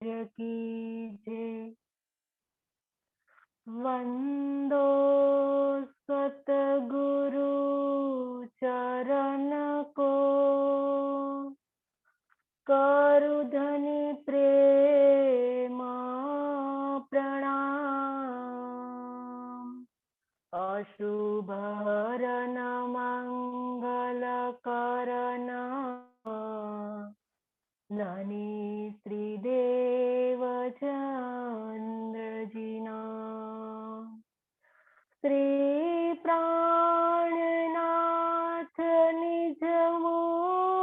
कीजे। वंदो सतगुरु चरण को, करु धनि प्रेम प्रणाम। अशुभ हरन मंगल करन, ननि श्रीदेव चंद्र जिना। श्री प्राणनाथ निज मूलपति,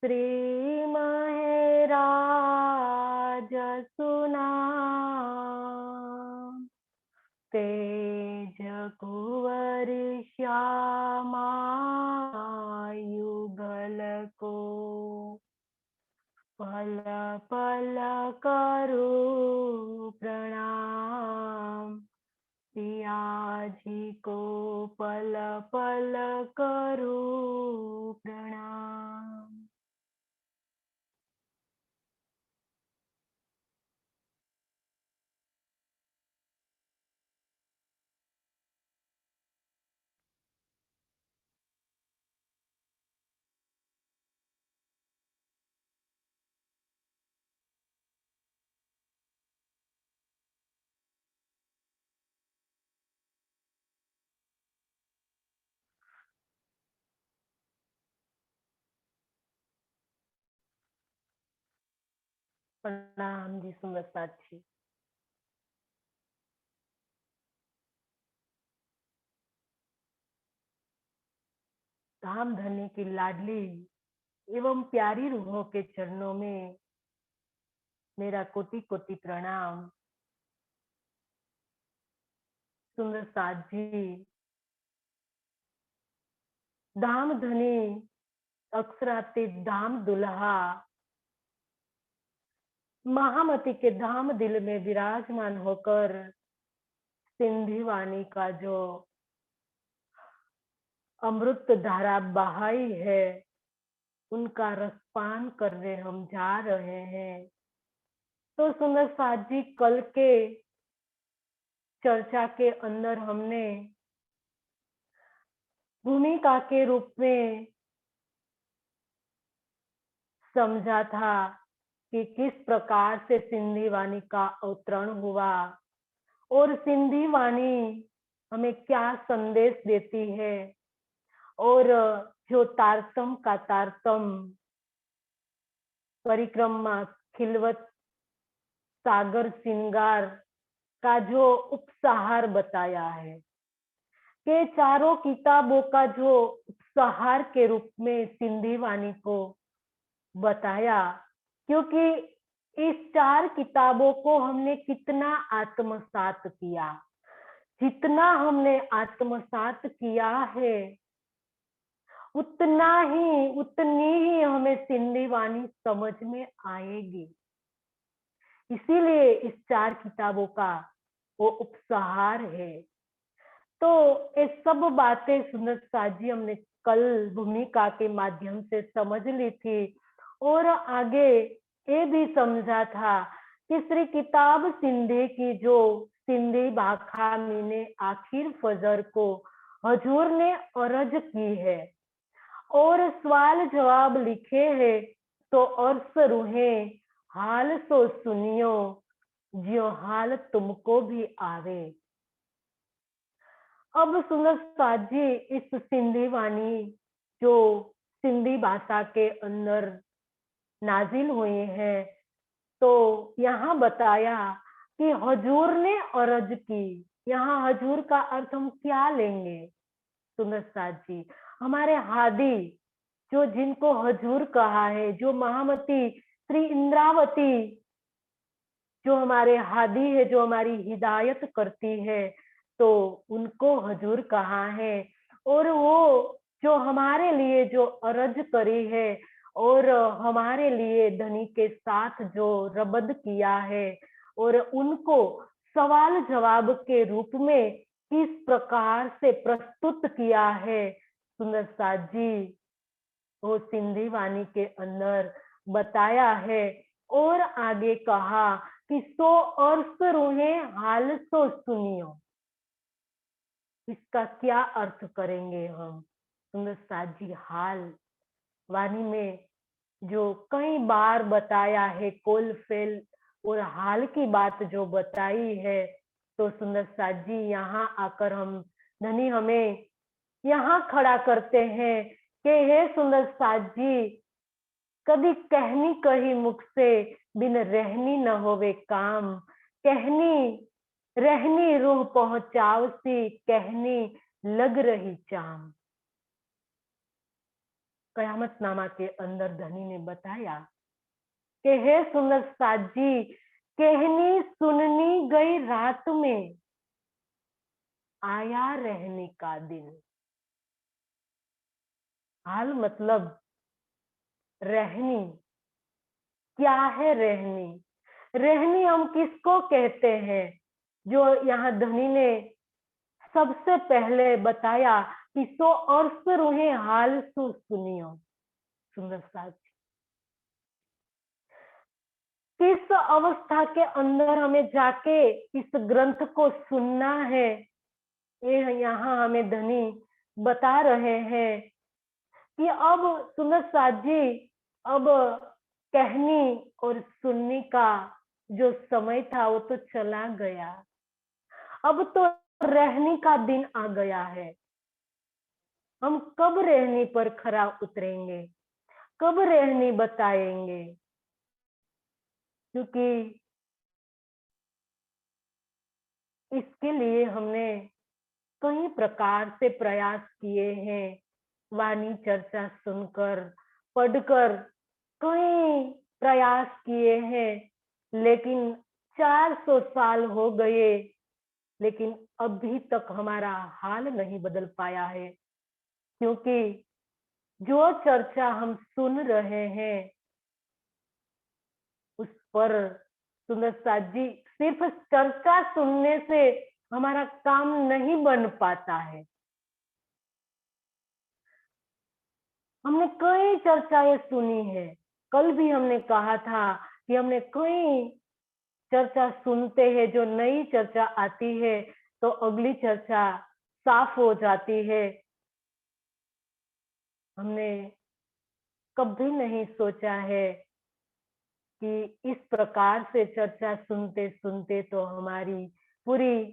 श्री महराज सुनाम। तेज कुंवर श्यामा युगल को, पल पल करो प्रणाम। सिया जी को पल पल करो प्रणाम। प्रणाम जी सुंदर साक्षी। धाम धनी की लाडली एवं प्यारी रूहों के चरणों में मेरा कोटि कोटि प्रणाम। सुंदर साथ जी, धाम धनी अक्षरातीत धाम दुल्हा महामती के धाम दिल में विराजमान होकर सिंधी वाणी का जो अमृत धारा बहाई है, उनका रसपान करने हम जा रहे हैं। तो सुंदर साथ जी, कल के चर्चा के अंदर हमने भूमिका के रूप में समझा था कि किस प्रकार से सिंधी वाणी का अवतरण हुआ और सिंधी वाणी हमें क्या संदेश देती है, और जो तारतम का तारतम परिक्रमा खिलवत सागर सिंगार का जो उपसहार बताया है, कि चारों किताबों का जो उपसहार के रूप में सिंधी वाणी को बताया। क्योंकि इस 4 किताबों को हमने कितना आत्मसात किया, जितना हमने आत्मसात किया है उतनी ही हमें सिंधी वाणी समझ में आएगी। इसीलिए इस 4 किताबों का वो उपसहार है। तो ये सब बातें सुंदर साजी हमने कल भूमिका के माध्यम से समझ ली थी, और आगे ये भी समझा था कि श्री किताब सिंधी की जो सिंधी भाखा मीने आखिर फजर को हजूर ने अर्ज की है और सवाल जवाब लिखे हैं, तो अर्स रूहे हाल सो सुनियो, जो हाल तुमको भी आवे। अब सुंदर साथ जी, इस सिंधी वाणी जो सिंधी भाषा के अंदर नाजिल हुई है, तो यहाँ बताया कि हजूर ने अर्ज की। यहाँ हजूर का अर्थ हम क्या लेंगे सुंदर साथ जी? हमारे हादी, जो जिनको हजूर कहा है, जो महामती श्री इंद्रावती जो हमारे हादी है, जो हमारी हिदायत करती है, तो उनको हजूर कहा है। और वो जो हमारे लिए जो अर्ज करी है और हमारे लिए धनी के साथ जो रबद किया है, और उनको सवाल जवाब के रूप में किस प्रकार से प्रस्तुत किया है सुंदर साथ जी, वो सिंधी वाणी के अंदर बताया है। और आगे कहा कि सो अर्थ रूहें हाल सो सुनियो। इसका क्या अर्थ करेंगे हम? सुंदर साथ जी हाल वाणी में जो कई बार बताया है, कोल फेल और हाल की बात जो बताई है, तो सुंदर साथ जी यहाँ आकर हम धनी हमें यहाँ खड़ा करते हैं कि हे सुंदर साथ जी, कभी कहनी कही मुख से बिन रहनी न होवे काम। कहनी रहनी रूह पहुंचाव सी, कहनी लग रही चाम। कयामतनामा के अंदर धनी ने बताया कि हे सुंदर साथ जी, कहनी सुननी गई रात में, आया रहने का दिन। हाल मतलब रहनी। क्या है रहनी? रहनी हम किसको कहते हैं? जो यहाँ धनी ने सबसे पहले बताया कि सो अर्थ रूहें हाल सु सुनियो। सुंदर साथ, किस अवस्था के अंदर हमें जाके इस ग्रंथ को सुनना है, ये यहाँ हमें धनी बता रहे हैं कि अब सुंदर साथ जी, अब कहनी और सुनने का जो समय था वो तो चला गया। अब तो रहने का दिन आ गया है। हम कब रहने पर खरा उतरेंगे? कब रहनी बताएंगे? क्योंकि इसके लिए हमने कई प्रकार से प्रयास किए हैं। वाणी चर्चा सुनकर, पढ़कर कई प्रयास किए हैं, लेकिन 400 साल हो गए, लेकिन अभी तक हमारा हाल नहीं बदल पाया है। क्योंकि जो चर्चा हम सुन रहे हैं उस पर सुंदर साथ जी, सिर्फ चर्चा सुनने से हमारा काम नहीं बन पाता है। हमने कई चर्चाएं सुनी है। कल भी हमने कहा था कि हमने कई चर्चा सुनते हैं, जो नई चर्चा आती है तो अगली चर्चा साफ हो जाती है। हमने कभी नहीं सोचा है कि इस प्रकार से चर्चा सुनते सुनते तो हमारी पूरी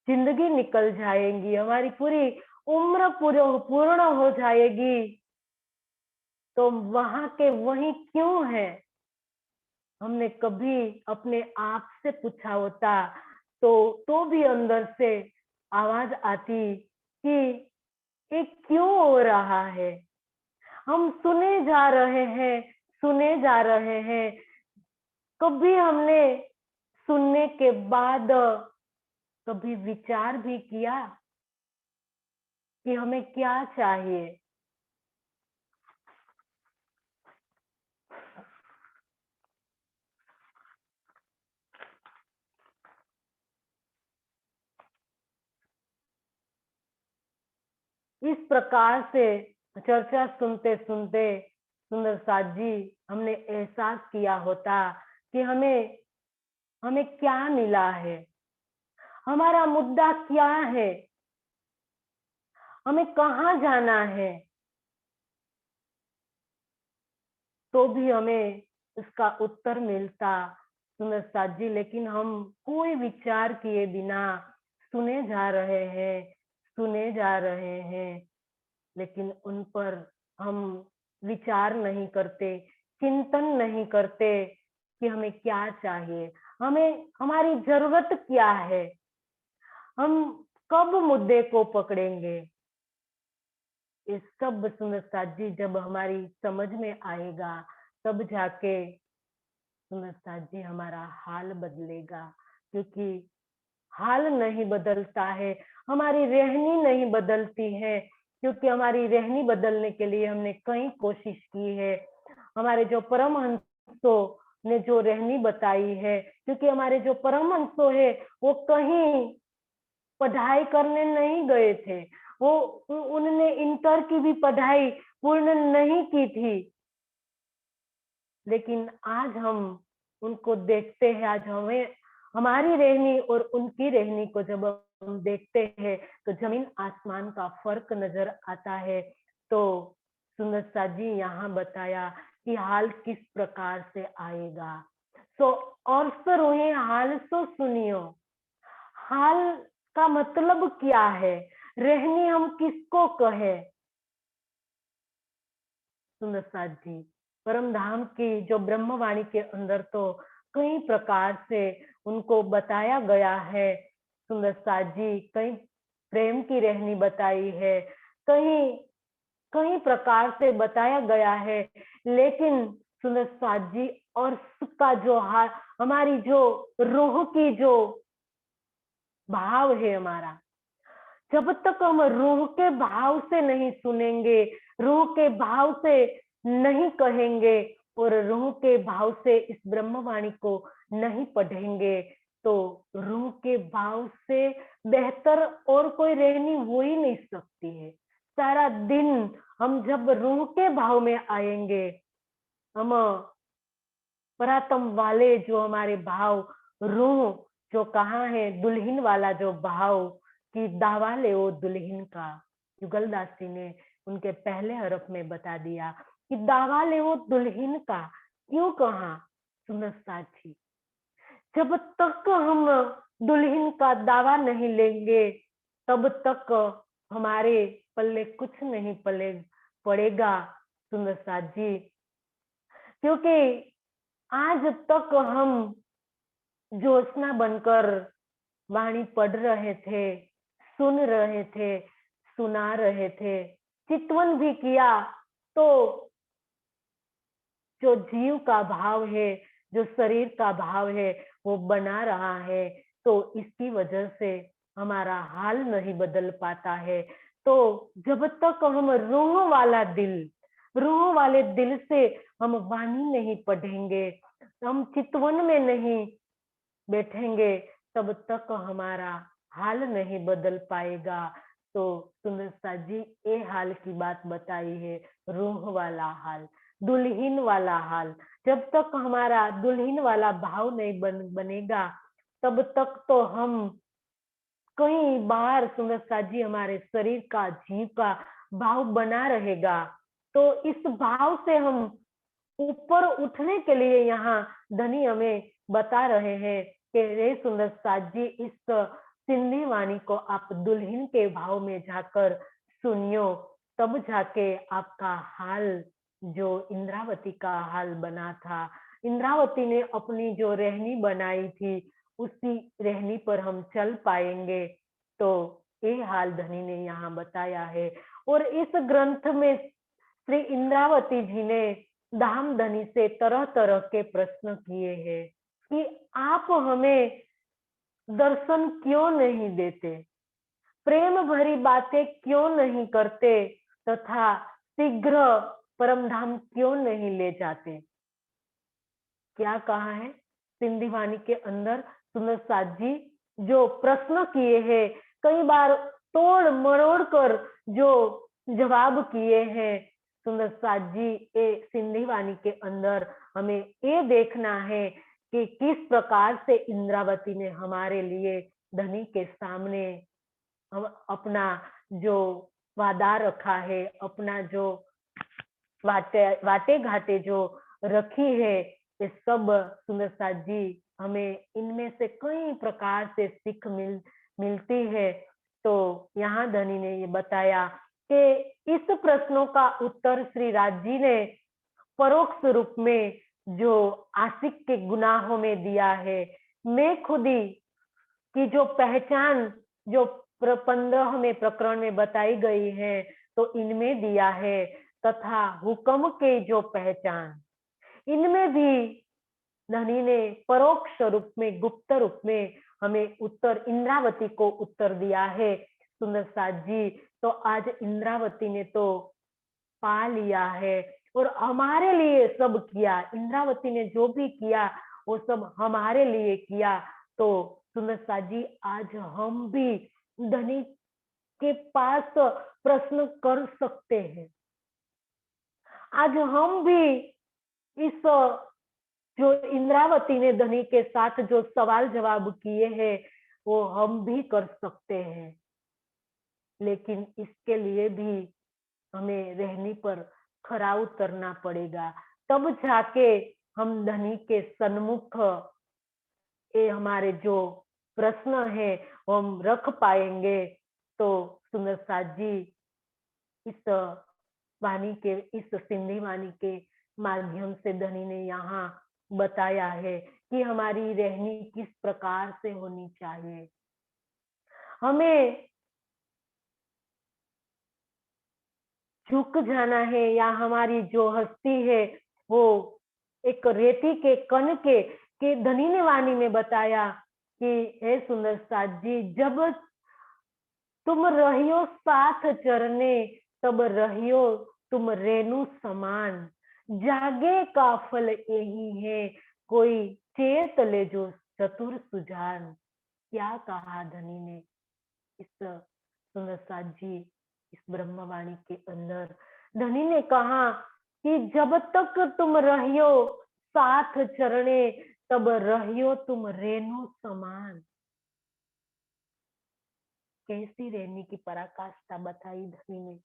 जिंदगी निकल जाएगी, हमारी पूरी उम्र पूर्ण हो जाएगी। तो वहां के वही क्यों है? हमने कभी अपने आप से पूछा होता तो भी अंदर से आवाज आती कि ये क्यों हो रहा है? हम सुने जा रहे हैं, सुने जा रहे हैं। कभी हमने सुनने के बाद कभी विचार भी किया कि हमें क्या चाहिए? इस प्रकार से चर्चा सुनते सुनते सुंदर साथ जी, हमने एहसास किया होता कि हमें हमें क्या मिला है, हमारा मुद्दा क्या है, हमें कहाँ जाना है, तो भी हमें उसका उत्तर मिलता सुंदर साथ जी। लेकिन हम कोई विचार किए बिना सुने जा रहे हैं, सुने जा रहे हैं, लेकिन उन पर हम विचार नहीं करते, चिंतन नहीं करते कि हमें क्या चाहिए, हमें हमारी जरूरत क्या है, हम कब मुद्दे को पकड़ेंगे। ये सब सुंदर साथ जी जब हमारी समझ में आएगा, तब जाके सुंदर साथ जी हमारा हाल बदलेगा। क्योंकि हाल नहीं बदलता है, हमारी रहनी नहीं बदलती है। क्योंकि हमारी रहनी बदलने के लिए हमने कई कोशिश की है। हमारे जो परमहंसों ने जो रहनी बताई है, क्योंकि हमारे जो परमहंसों है वो कहीं पढ़ाई करने नहीं गए थे, वो उनने इंटर की भी पढ़ाई पूर्ण नहीं की थी, लेकिन आज हम उनको देखते हैं। आज हमें हमारी रहनी और उनकी रहनी को जब हम देखते हैं तो जमीन आसमान का फर्क नजर आता है। तो सुंदर सा जी यहाँ बताया कि हाल किस प्रकार से आएगा। सो और सरोहे हाल सो सुनियो। हाल का मतलब क्या है? रहनी हम किसको कहे? सुंदर साथ जी, परम धाम की जो ब्रह्मवाणी के अंदर तो कई प्रकार से उनको बताया गया है। सुंदर साथ जी, कई प्रेम की रहनी बताई है, कहीं कई प्रकार से बताया गया है। लेकिन सुंदर साथ जी, और का जो हमारी जो रूह की जो भाव है हमारा, जब तक हम रूह के भाव से नहीं सुनेंगे, रूह के भाव से नहीं कहेंगे और रूह के भाव से इस ब्रह्मवाणी को नहीं पढ़ेंगे, तो रूह के भाव से बेहतर और कोई रहनी हो ही नहीं सकती है। सारा दिन हम जब रूह के भाव में आएंगे, हम परातम वाले जो हमारे भाव, रूह जो कहाँ है, दुल्हन वाला जो भाव कि दावा ले ओ दुल्हन का, युगलदास जी ने उनके पहले हरफ में बता दिया कि दावा ले वो दुल्हन का। क्यों कहा? सुंदर साथी, जब तक हम दुल्हन का दावा नहीं लेंगे तब तक हमारे पल्ले कुछ नहीं पड़ेगा। सुंदर साथ जी, क्योंकि आज तक हम ज्योत्सना बनकर वाणी पढ़ रहे थे, सुन रहे थे, सुना रहे थे, चितवन भी किया, तो जो जीव का भाव है, जो शरीर का भाव है, वो बना रहा है। तो इसकी वजह से हमारा हाल नहीं बदल पाता है। तो जब तक हम रूह वाले दिल से हम वाणी नहीं पढ़ेंगे, हम चितवन में नहीं बैठेंगे, तब तक हमारा हाल नहीं बदल पाएगा। तो सुंदरता जी ये हाल की बात बताई है, रूह वाला हाल, दुल्हन वाला हाल। जब तक हमारा दुल्हन वाला भाव नहीं बनेगा, तब तक तो हम कई बार सुंदरता जी हमारे शरीर का, जीव का भाव बना रहेगा। तो इस भाव से हम ऊपर उठने के लिए यहाँ धनी हमें बता रहे हैं कि रे सुंदर साथ जी, इस सिंधी वाणी को आप दुल्हन के भाव में जाकर सुनियो, तब जाके आपका हाल जो इंद्रावती का हाल बना था, इंद्रावती ने अपनी जो रहनी बनाई थी, उसी रहनी पर हम चल पाएंगे। तो ये हाल धनी ने यहाँ बताया है। और इस ग्रंथ में श्री इंद्रावती जी ने धाम धनी से तरह तरह के प्रश्न किए हैं कि आप हमें दर्शन क्यों नहीं देते, प्रेम भरी बातें क्यों नहीं करते, तथा शीघ्र परम धाम क्यों नहीं ले जाते। क्या कहा है सिंधी वाणी के अंदर सुंदर साथ जी, जो प्रश्न किए हैं, कई बार तोड़ मरोड़ कर जो जवाब किए हैं सुंदर साथ जी, ये सिंधी वाणी के अंदर हमें ये देखना है कि किस प्रकार से इंद्रावती ने हमारे लिए धनी के सामने हम अपना जो वादा रखा है, अपना जो वाटे घाटे जो रखी है, ये सब सुंदर साथ जी हमें इनमें से कई प्रकार से सीख मिलती है। तो यहाँ धनी ने ये बताया कि इस प्रश्नों का उत्तर श्री राज जी ने परोक्ष रूप में जो आशिक के गुनाहों में दिया है। मैं खुद ही की जो पहचान जो 15वें प्रकरण में बताई गई है, तो इनमें दिया है, तथा हुक्म के जो पहचान, इनमें भी धनी ने परोक्ष रूप में, गुप्त रूप में हमें उत्तर, इंद्रावती को उत्तर दिया है। सुंदर साथ जी, तो आज इंद्रावती ने तो पा लिया है और हमारे लिए सब किया। इंद्रावती ने जो भी किया वो सब हमारे लिए किया। तो सुंदर साथ जी, आज हम भी धनी के पास प्रश्न कर सकते हैं। आज हम भी इस जो इंद्रावती ने धनी के साथ जो सवाल जवाब किए हैं वो हम भी कर सकते हैं, लेकिन इसके लिए भी हमें रहनी पर खरा उतरना पड़ेगा, तब जाके हम धनी के सन्मुख ये हमारे जो प्रश्न है वो हम रख पाएंगे। तो सुंदर साथ जी इस वाणी के, इस सिंधी वाणी के माध्यम से धनी ने यहाँ बताया है कि हमारी रहनी किस प्रकार से होनी चाहिए। हमें झुक जाना है या हमारी जो हस्ती है वो एक रेती के कण के धनी ने वाणी में बताया कि हे सुंदर साथ जी, जब तुम रहियो साथ चरने तब रहियो तुम रेणु समान, जागे का फल यही है कोई चेत ले जो चतुर सुजान। क्या कहा धनी ने इस सुंदर साथ जी इस ब्रह्मवाणी के अंदर। धनी ने कहा कि जब तक तुम रहियो साथ चरणे तब रहियो तुम रेणु समान। कैसी रहने की पराकाष्ठा बताई धनी ने।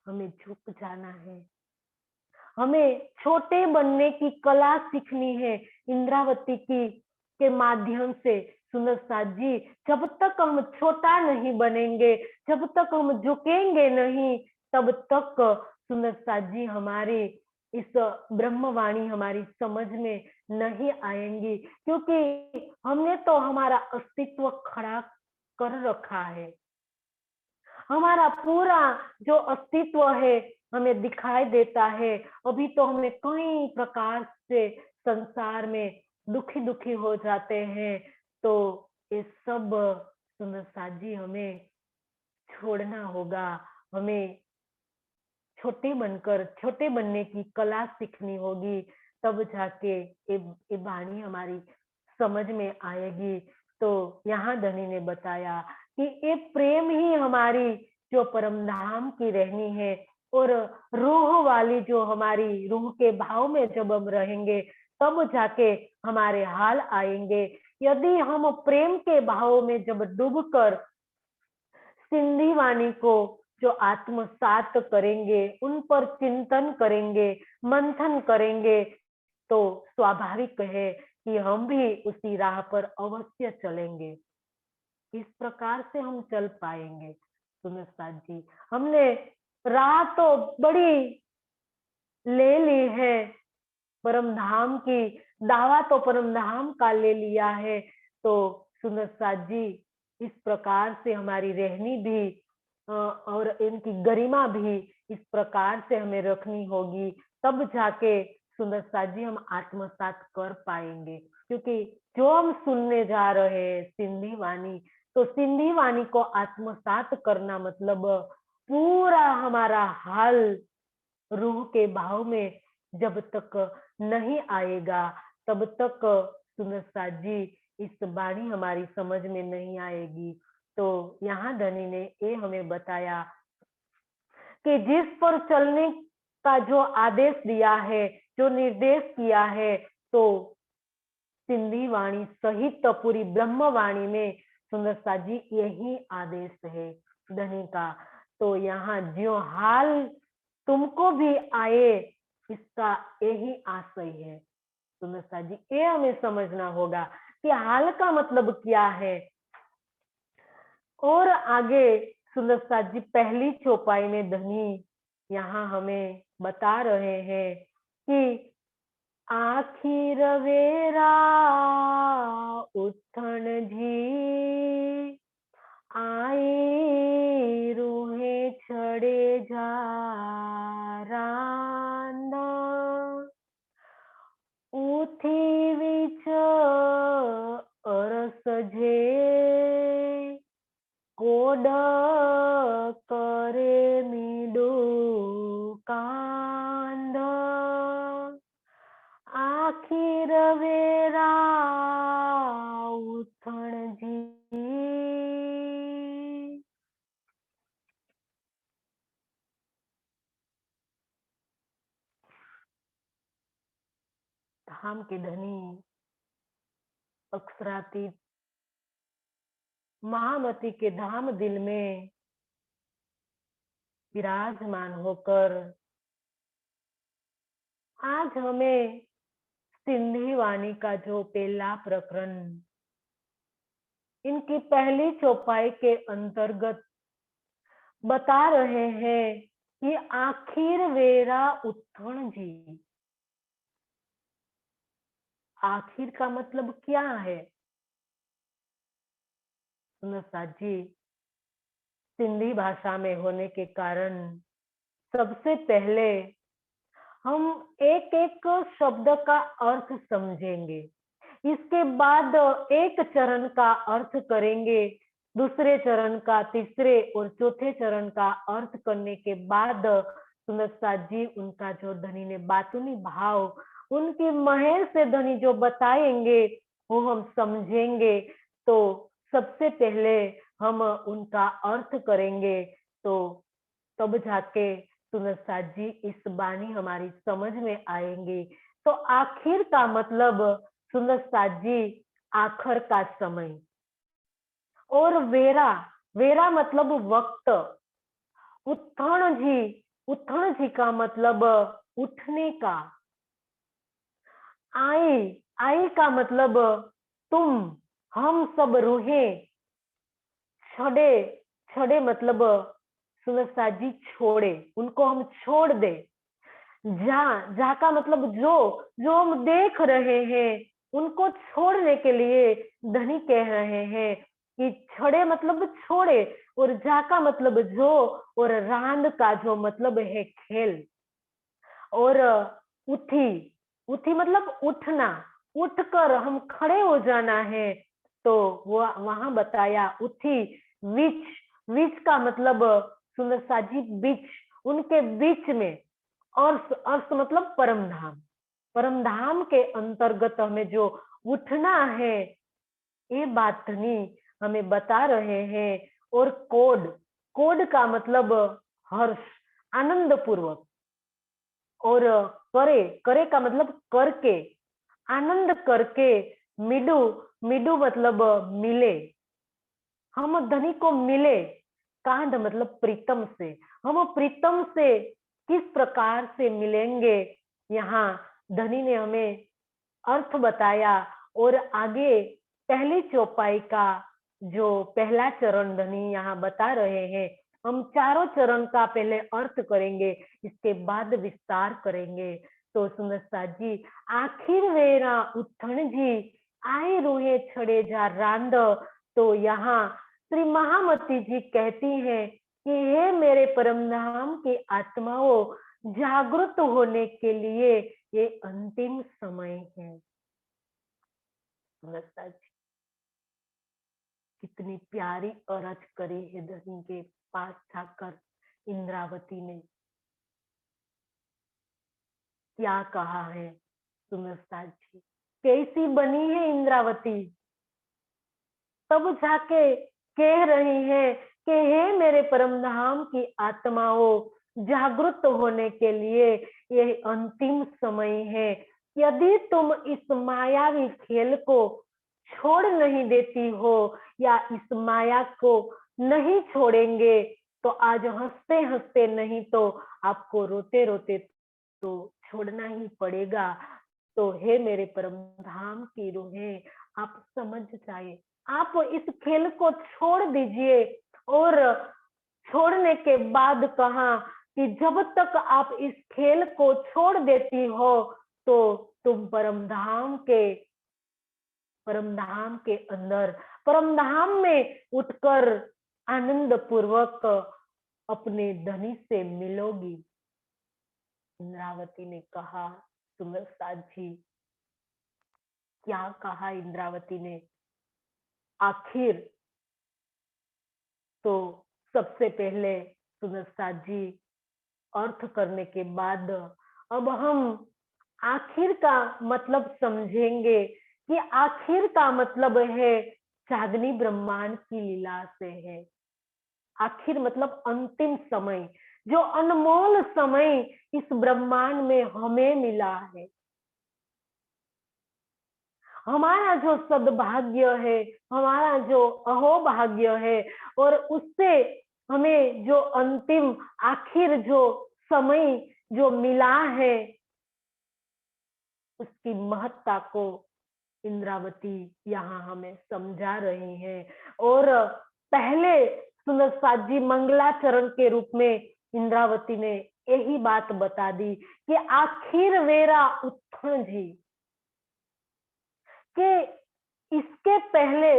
हमें झुक जाना है, हमें छोटे बनने की कला सीखनी है इंद्रावती की के माध्यम से। सुंदर साथ जी, जब तक हम छोटा नहीं बनेंगे, जब तक हम झुकेंगे नहीं, तब तक सुंदर साथ जी हमारी इस ब्रह्मवाणी हमारी समझ में नहीं आएंगी, क्योंकि हमने तो हमारा अस्तित्व खड़ा कर रखा है। हमारा पूरा जो अस्तित्व है हमें दिखाई देता है। अभी तो हमें कई प्रकार से संसार में दुखी दुखी हो जाते हैं, तो ये सब सुंदर साथ जी हमें छोड़ना होगा। हमें छोटे बनकर छोटे बनने की कला सीखनी होगी, तब जाके ये वाणी हमारी समझ में आएगी। तो यहाँ धनी ने बताया कि ये प्रेम ही हमारी जो परम धाम की रहनी है, और रूह वाली जो हमारी रूह के भाव में जब हम रहेंगे तब जाके हमारे हाल आएंगे। यदि हम प्रेम के भाव में जब डूबकर सिंधी वाणी को जो आत्मसात करेंगे, उन पर चिंतन करेंगे, मंथन करेंगे, तो स्वाभाविक है कि हम भी उसी राह पर अवश्य चलेंगे। इस प्रकार से हम चल पाएंगे। सुनो साथ जी, हमने राह तो बड़ी ले ली है परम धाम की, दावा तो परम धाम का ले लिया है। तो सुंदर साथ जी इस प्रकार से हमारी रहनी भी और इनकी गरिमा भी इस प्रकार से हमें रखनी होगी, तब जाके सुंदर साथ जी हम आत्मसात कर पाएंगे। क्योंकि जो हम सुनने जा रहे हैं सिंधी वाणी, तो सिंधी वाणी को आत्मसात करना मतलब पूरा हमारा हाल रूह के भाव में जब तक नहीं आएगा, तब तक सुंदर साथ जी इस वाणी हमारी समझ में नहीं आएगी। तो यहाँ धनी ने ये हमें बताया कि जिस पर चलने का जो आदेश दिया है, जो निर्देश किया है, तो सिंधी वाणी सहित पूरी ब्रह्म वाणी में सुंदर साथ जी यही आदेश है धनी का। तो यहाँ जो हाल तुमको भी आए, इसका यही आशय है। सुंदर साथ जी ये हमें समझना होगा कि हाल का मतलब क्या है। और आगे सुंदर साथ जी पहली चौपाई में धनी यहाँ हमें बता रहे हैं कि आखिर वेरा उठन जी आई रूहे छड़े जा रांदा उठी विच अरस जे कोड करे मीडू कांद आखिर वेरा उथण जी। धाम के धनी अक्षरातीत महामती के धाम दिल में विराजमान होकर आज हमें सिंधी वाणी का जो पहला प्रकरण इनकी पहली चौपाई के अंतर्गत बता रहे हैं कि आखिर वेरा उत्थण जी। आखिर का मतलब क्या है सुनसा जी? सिंधी भाषा में होने के कारण सबसे पहले हम एक एक शब्द का अर्थ समझेंगे, इसके बाद एक चरण का अर्थ करेंगे, दूसरे चरण का, तीसरे और चौथे चरण का अर्थ करने के बाद सुनसा जी उनका जो धनी ने बातुनी भाव उनकी महल से धनी जो बताएंगे वो हम समझेंगे। तो सबसे पहले हम उनका अर्थ करेंगे, तो तब जाके सुनसा जी इस बानी हमारी समझ में आएंगी। तो आखिर का मतलब सुनसा जी आखिर का समय, और वेरा, वेरा मतलब वक्त। उत्थण जी का मतलब उठने का। आई, आई का मतलब तुम, हम सब रूहें। छड़े, छड़े मतलब सुनसा जी छोड़े, उनको हम छोड़ दे। जा, जा का मतलब जो, जो हम देख रहे हैं उनको छोड़ने के लिए धनी कह रहे हैं कि छड़े मतलब छोड़े, और जा का मतलब जो, और रांद का जो मतलब है खेल, और उठी, उठी मतलब उठना, उठकर हम खड़े हो जाना है। तो वो वहां बताया उठी। विच, विच का मतलब सुनसा जी बीच, उनके बीच में। अर्थ, अर्थ मतलब परम धाम, परम धाम के अंतर्गत हमें जो उठना है ये बात धनी हमें बता रहे हैं। और कोड, कोड का मतलब हर्ष, आनंद पूर्वक। और करे, करे का मतलब करके, आनंद करके। मिडू, मिडू मतलब मिले, हम धनी को मिले। कांध मतलब प्रीतम से, हम प्रीतम से किस प्रकार से मिलेंगे, यहाँ धनी ने हमें अर्थ बताया। और आगे पहली चौपाई का जो पहला चरण धनी यहाँ बता रहे हैं, हम चारों चरण का पहले अर्थ करेंगे, इसके बाद विस्तार करेंगे। तो सुनसा जी आखिर वेरा उठण जी, आए रूहे छड़े जा रांद। तो यहाँ श्री महामती जी कहती हैं कि हे मेरे परम धाम की आत्माओं, जागृत होने के लिए ये अंतिम समय है। सुनसा जी कितनी प्यारी अरज करी है धनी के पास जाकर इंद्रावती ने। क्या कहा है सुनसा जी, कैसी बनी है इंद्रावती, तब जाके कह रही है कि हे मेरे परम धाम की आत्माओं, जागृत होने के लिए यह अंतिम समय है। यदि तुम इस मायावी खेल को छोड़ नहीं देती हो या इस माया को नहीं छोड़ेंगे, तो आज हंसते हंसते नहीं तो आपको रोते रोते तो छोड़ना ही पड़ेगा। तो हे मेरे परम धाम की रूहें, आप समझ जाए, आप इस खेल को छोड़ दीजिए। और छोड़ने के बाद कहा कि जब तक आप इस खेल को छोड़ देती हो तो तुम परम धाम के अंदर, परम धाम में उठकर आनंद पूर्वक अपने धनी से मिलोगी। इंद्रावती ने कहा। सुनसा जी क्या कहा इंद्रावती ने आखिर? तो सबसे पहले सुनसा जी अर्थ करने के बाद अब हम आखिर का मतलब समझेंगे कि आखिर का मतलब है चांदनी ब्रह्मांड की लीला से है। आखिर मतलब अंतिम समय, जो अनमोल समय इस ब्रह्मांड में हमें मिला है। हमारा जो सद्भाग्य है, हमारा जो अहोभाग्य है, और उससे हमें जो अंतिम आखिर जो समय जो मिला है, उसकी महत्ता को इंद्रावती यहाँ हमें समझा रही हैं। और पहले सुंदर साथ जी मंगलाचरण के रूप में इंद्रावती ने यही बात बता दी कि आखिर वेरा उत्थण जी, कि इसके पहले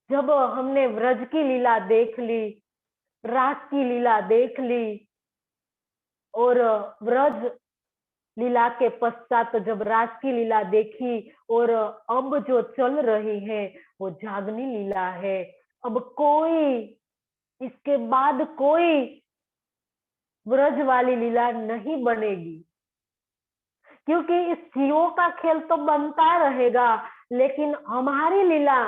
जब हमने व्रज की लीला देख ली, रास की लीला देख ली, और व्रज लीला के पश्चात जब रास की लीला देखी, और अब जो चल रही है वो जागनी लीला है। अब कोई इसके बाद कोई व्रज वाली लीला नहीं बनेगी, क्योंकि इस जीवों का खेल तो बनता रहेगा, लेकिन हमारी लीला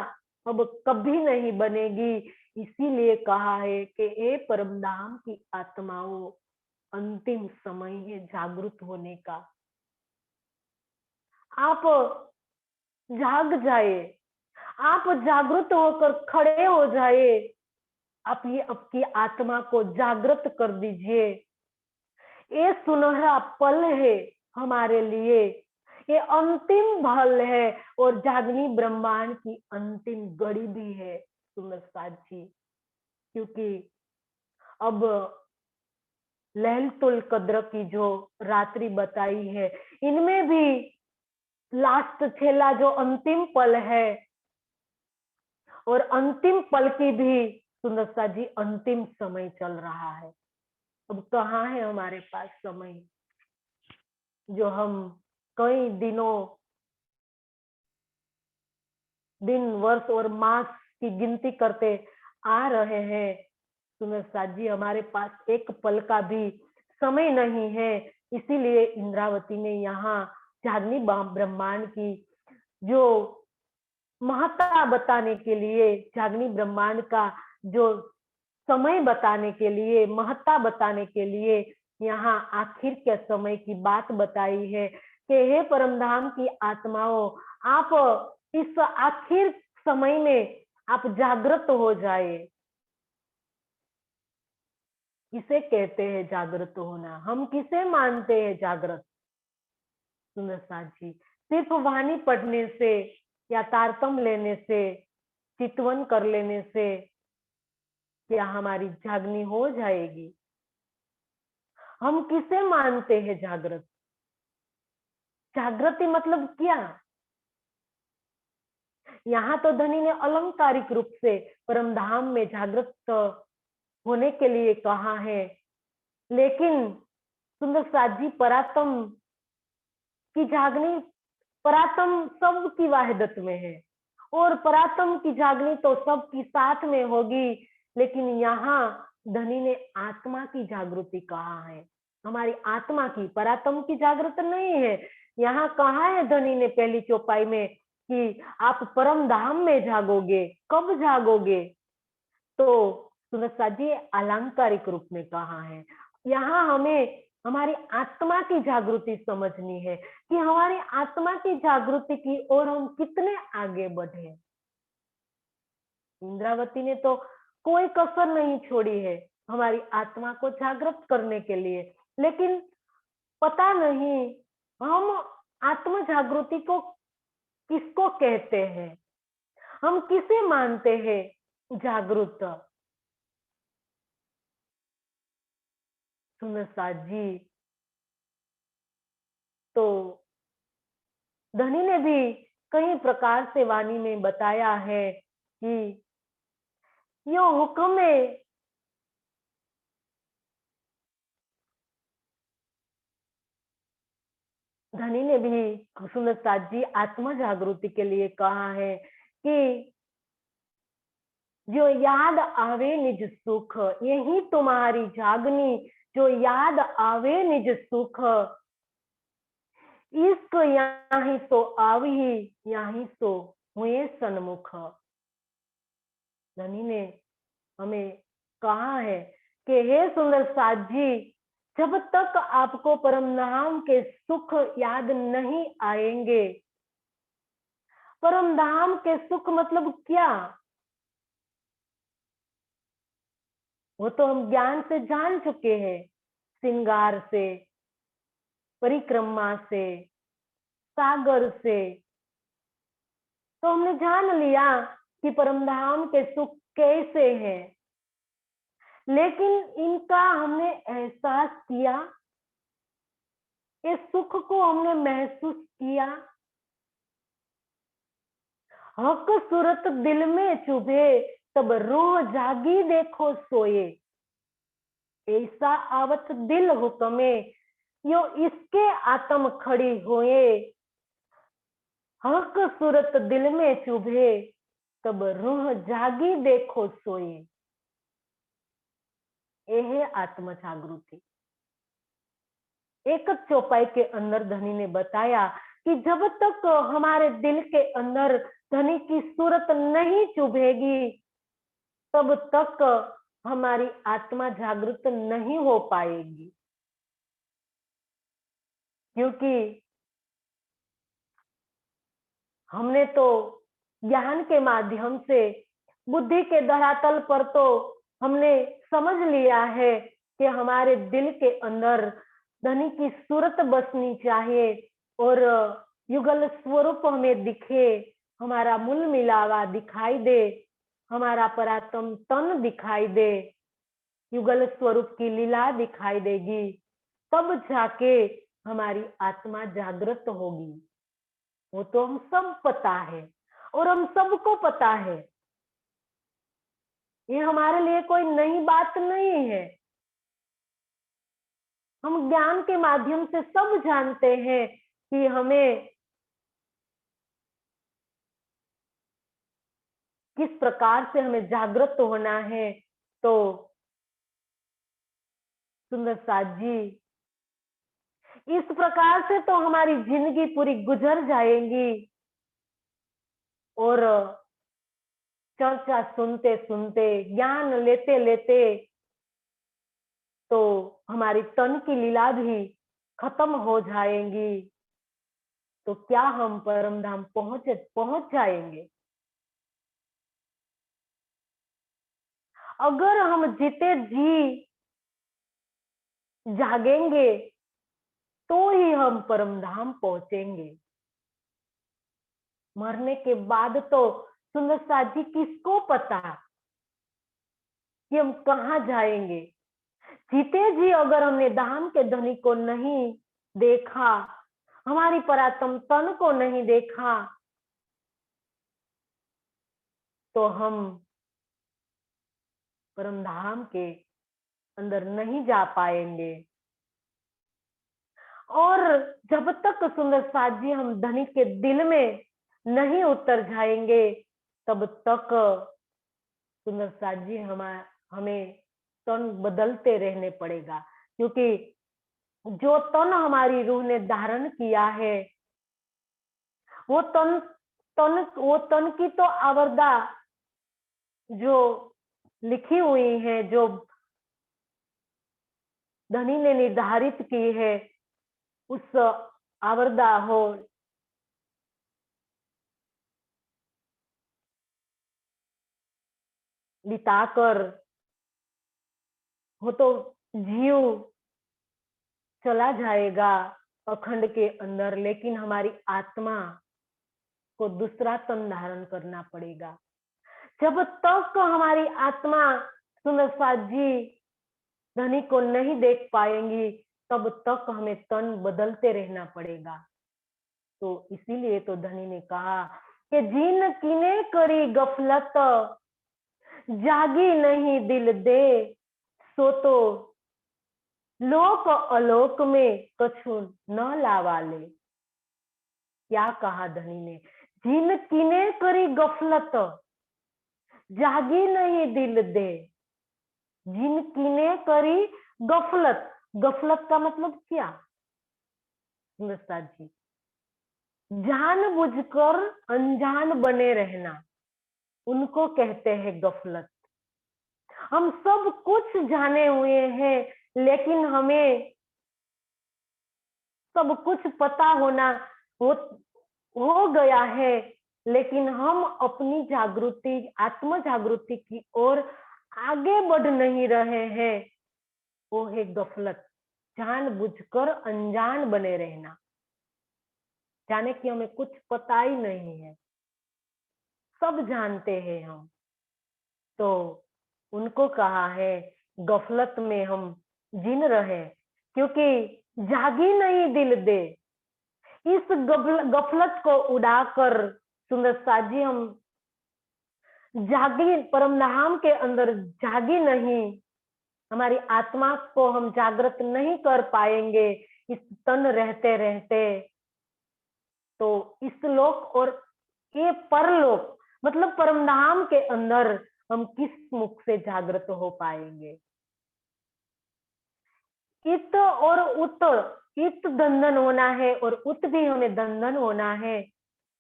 अब कभी नहीं बनेगी। इसीलिए कहा है कि हे परमधाम की आत्माओं, अंतिम समय है जागृत होने का। आप जाग जाए, आप जागृत होकर खड़े हो जाए, आप ये आपकी आत्मा को जागृत कर दीजिए। ये सुनहरा पल है हमारे लिए, ये अंतिम पल है, और जागनी ब्रह्मांड की अंतिम घड़ी भी है सुंदर साथ जी। क्योंकि अब लैलतुल कद्र की जो रात्रि बताई है, इनमें भी लास्ट छेला जो अंतिम पल है, और अंतिम पल की भी सुंदरता जी अंतिम समय चल रहा है। अब कहाँ है हमारे पास समय जो हम कई दिनों, दिन, वर्ष और मास की गिनती करते आ रहे हैं। सुंदरता जी हमारे पास एक पल का भी समय नहीं है। इसीलिए इंद्रावती ने यहाँ जागनी ब्रह्मांड की जो महत्ता बताने के लिए, जागनी ब्रह्मांड का जो समय बताने के लिए, महत्ता बताने के लिए यहाँ आखिर के समय की बात बताई है कि हे परमधाम की आत्माओं, आप इस आखिर समय में आप जागृत हो जाए। किसे कहते हैं जागृत होना? हम किसे मानते हैं जागृत? सुंदर साथ जी, सिर्फ वाणी पढ़ने से या तारतम लेने से, चितवन कर लेने से क्या हमारी जागनी हो जाएगी? हम किसे मानते हैं जागृत? जागृति मतलब क्या? यहाँ तो धनी ने अलंकारिक रूप से परमधाम में जागृत होने के लिए कहा है, लेकिन सुंदर साथ जी परात्म की जागनी, परात्म सब की वाहिदत में है, और परात्म की जागनी तो सबकी साथ में होगी। लेकिन यहाँ धनी ने आत्मा की जागृति कहा है, हमारी आत्मा की, परात्म की जागृत नहीं है। यहाँ कहा है धनी ने पहली चौपाई में कि आप परम धाम में जागोगे। कब जागोगे? तो सुनसा जी अलंकारिक रूप में कहा है। यहाँ हमें हमारी आत्मा की जागृति समझनी है कि हमारी आत्मा की जागृति की ओर हम कितने आगे बढ़े। इंद्रावती ने तो कोई कसर नहीं छोड़ी है हमारी आत्मा को जागृत करने के लिए, लेकिन पता नहीं हम आत्म जागृति को किसको कहते हैं, हम किसे मानते हैं जागृत? सुनसा जी तो धनी ने भी कई प्रकार से वाणी में बताया है कि यो हुक्म है, धनी ने भी सुंदरता जी आत्म जागृति के लिए कहा है कि जो याद आवे निज सुख, यही तुम्हारी जागनी, जो याद आवे निज सुख, इश्क यहाँ सो आवही, यहाँ सो हुए सन्मुख। धनी ने हमें कहा है कि हे सुंदर साथ जी, जब तक आपको परम धाम के सुख याद नहीं आएंगे, परम धाम के सुख मतलब क्या? वो तो हम ज्ञान से जान चुके हैं, श्रृंगार से, परिक्रमा से, सागर से। तो हमने जान लिया कि परम धाम के सुख कैसे हैं, लेकिन इनका हमने एहसास किया, इस सुख को हमने महसूस किया। हक सूरत दिल में चुभे, तब रूह जागी देखो सोए। ऐसा आवत दिल हुक्मे, यो इसके आत्म खड़ी होए। हक सूरत दिल में चुभे, तब रूह जागी देखो सोए। ये है आत्म जागृति। एक चौपाई के अंदर धनी ने बताया कि जब तक हमारे दिल के अंदर धनी की सूरत नहीं चुभेगी, तब तक हमारी आत्मा जागृत नहीं हो पाएगी। क्योंकि हमने तो ज्ञान के माध्यम से, बुद्धि के धरातल पर तो हमने समझ लिया है कि हमारे दिल के अंदर धनी की सूरत बसनी चाहिए और युगल स्वरूप हमें दिखे, हमारा मूल मिलावा दिखाई दे, हमारा परात्म तन दिखाई दे, युगल स्वरूप की लीला दिखाई देगी, तब जाके हमारी आत्मा जागृत होगी। वो तो हम सब पता है और हम सबको पता है। ये हमारे लिए कोई नई बात नहीं है। हम ज्ञान के माध्यम से सब जानते हैं कि हमें किस प्रकार से हमें जागृत होना है। तो सुंदर साथ जी, इस प्रकार से तो हमारी जिंदगी पूरी गुजर जाएगी और चर्चा सुनते सुनते, ज्ञान लेते लेते तो हमारी तन की लीला भी खत्म हो जाएंगी। तो क्या हम परम धाम पहुंच जाएंगे? अगर हम जीते जी जागेंगे तो ही हम परम धाम पहुंचेंगे। मरने के बाद तो सुंदर साथ जी किसको पता कि हम कहाँ जाएंगे। जीते जी अगर हमने धाम के धनी को नहीं देखा, हमारी परात्म तन को नहीं देखा, तो हम परम धाम के अंदर नहीं जा पाएंगे। और जब तक सुंदर साथ जी हम धनी के दिल में नहीं उतर जाएंगे, तब तक सुंदर साथ जी हमें तन बदलते रहने पड़ेगा। क्योंकि जो तन हमारी रूह ने धारण किया है, वो तन की तो आवरदा जो लिखी हुई है, जो धनी ने निर्धारित की है, उस आवरदा हो लिताकर हो तो जीव चला जाएगा अखंड के अंदर, लेकिन हमारी आत्मा को दूसरा तन धारण करना पड़ेगा। जब तक हमारी आत्मा सुंदर साथ जी धनी को नहीं देख पाएंगी, तब तक हमें तन बदलते रहना पड़ेगा। तो इसीलिए तो धनी ने कहा कि जिन किने करी गफलत, जागी नहीं दिल दे, सो तो लोक अलोक में कछु न लावा ले। क्या कहा धनी ने? जिन किने करी गफलत, जागी नहीं दिल दे। जिन किने करी गफलत, गफलत का मतलब क्या जी? जानबूझकर अनजान बने रहना, उनको कहते हैं गफलत। हम सब कुछ जाने हुए हैं, लेकिन हमें सब कुछ पता होना हो गया है, लेकिन हम अपनी जागृति, आत्म जागृति की ओर आगे बढ़ नहीं रहे हैं। वो है गफलत, जानबूझकर अनजान बने रहना, जाने कि हमें कुछ पता ही नहीं है, सब जानते हैं हम। तो उनको कहा है गफलत में हम जिन रहे, क्योंकि जागी नहीं दिल दे। इस गफलत को उड़ाकर सुंदर साथ जी हम जागी, परम धाम के अंदर जागी नहीं, हमारी आत्मा को हम जागृत नहीं कर पाएंगे इस तन रहते रहते। तो इस लोक और ये परलोक, मतलब परम धाम के अंदर हम किस मुख से जागृत हो पाएंगे। इत और उत, इत दंदन होना है और उत भी हमें दंदन होना है।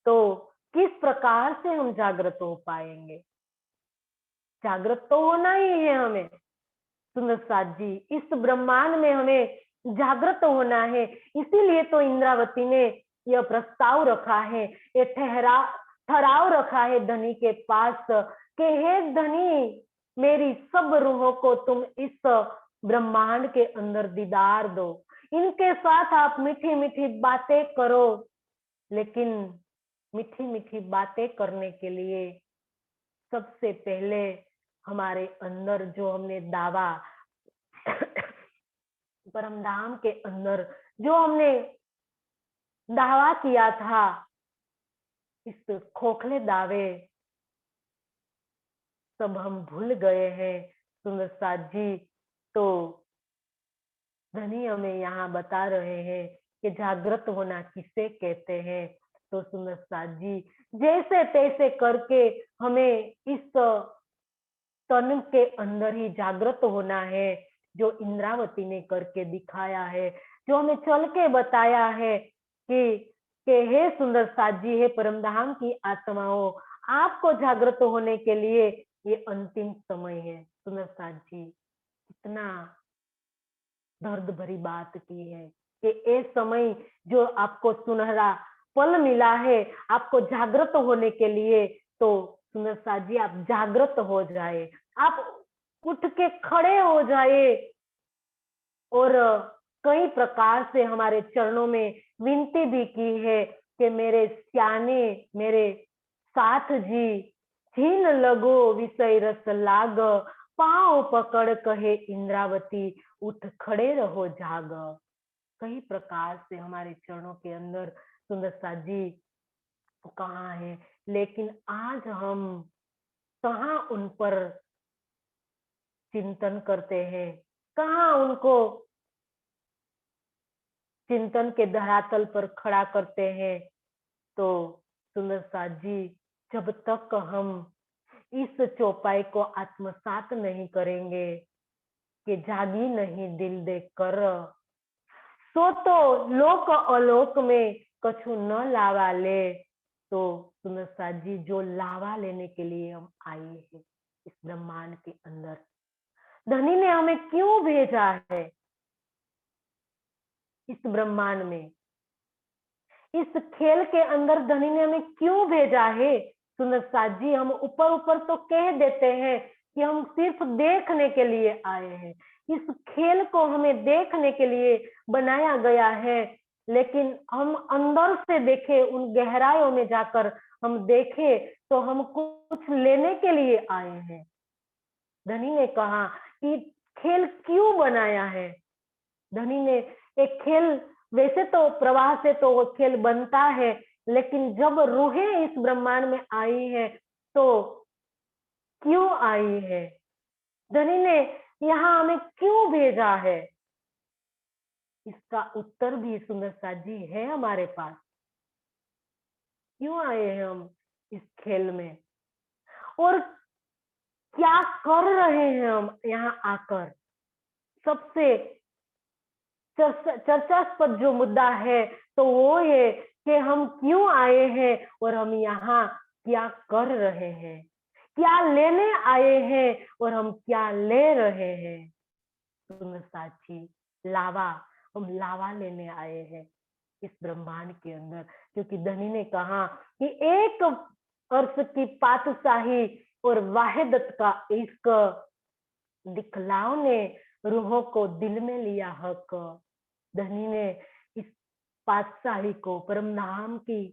तो किस प्रकार से हम जागृत हो पाएंगे? जागृत तो होना ही है हमें सुंदर साथ जी, इस ब्रह्मांड में हमें जागृत होना है। इसीलिए तो इंद्रावती ने यह प्रस्ताव रखा है, ये ठहराव रखा है धनी के पास कि हे धनी, मेरी सब रूहों को तुम इस ब्रह्मांड के अंदर दीदार दो, इनके साथ आप मीठी मीठी बातें करो। लेकिन मीठी मीठी बातें करने के लिए सबसे पहले हमारे अंदर जो हमने दावा परमधाम के अंदर जो हमने दावा किया था, इस खोखले दावे सब हम भूल गए हैं सुंदर साथ जी। तो धनी हमें यहाँ बता रहे हैं कि जागृत होना किसे कहते हैं। तो सुंदर साथ जी जैसे तैसे करके हमें इस तन के अंदर ही जागृत होना है, जो इंद्रावती ने करके दिखाया है, जो हमें चल के बताया है कि हे सुंदर साथ जी, हे परमधाम की आत्माओं, आपको जागृत होने के लिए ये अंतिम समय है। सुंदर साथ जी कितना दर्द भरी बात की है कि ये समय जो आपको सुनहरा पल मिला है आपको जागृत होने के लिए, तो सुंदर साथ जी आप जागृत हो जाए, आप उठ के खड़े हो जाए और कई प्रकार से हमारे चरणों में विनती भी की है कि मेरे सियाने, मेरे साथ जी, छीन लगो विषय रस लाग, पांव पकड़ कहे इंद्रावती, उठ खड़े रहो जाग। कई प्रकार से हमारे चरणों के अंदर सुंदर साथ जी कहाँ है, लेकिन आज हम कहाँ उन पर चिंतन करते हैं, कहाँ उनको चिंतन के धरातल पर खड़ा करते हैं। तो सुंदर साथ जी जब तक हम इस चौपाई को आत्मसात नहीं करेंगे कि जागी नहीं दिल देख कर, सो तो लोक अलोक में कछु न लावा ले। तो सुंदर साथ जी जो लावा लेने के लिए हम आए हैं इस ब्रह्मांड के अंदर, धनी ने हमें क्यों भेजा है इस ब्रह्मांड में, इस खेल के अंदर धनी ने हमें क्यों भेजा है? सुंदर साथ जी हम ऊपर ऊपर तो कह देते हैं कि हम सिर्फ देखने के लिए आए हैं, इस खेल को हमें देखने के लिए बनाया गया है, लेकिन हम अंदर से देखें, उन गहराइयों में जाकर हम देखें तो हम कुछ लेने के लिए आए हैं। धनी ने कहा कि खेल क्यों बनाया है? धनी ने एक खेल, वैसे तो प्रवाह से तो वो खेल बनता है, लेकिन जब रूहें इस ब्रह्मांड में आई है तो क्यों आई है? धनी ने यहाँ हमें क्यों भेजा है? इसका उत्तर भी सुंदर साथ जी है हमारे पास। क्यों आए हैं हम इस खेल में और क्या कर रहे हैं हम यहाँ आकर? सबसे चर्चास्पद जो मुद्दा है तो वो है कि हम क्यों आए हैं और हम यहाँ क्या कर रहे हैं, क्या लेने आए हैं और हम क्या ले रहे हैं। सुंदर साथी लावा, हम लावा लेने आए हैं, इस ब्रह्मांड के अंदर, क्योंकि धनी ने कहा कि एक अर्श की पातशाही और वाहिदत का इश्क दिखलाओ ने रूहों को दिल में लिया हक। धनी ने इस पातशाही को, परम धाम की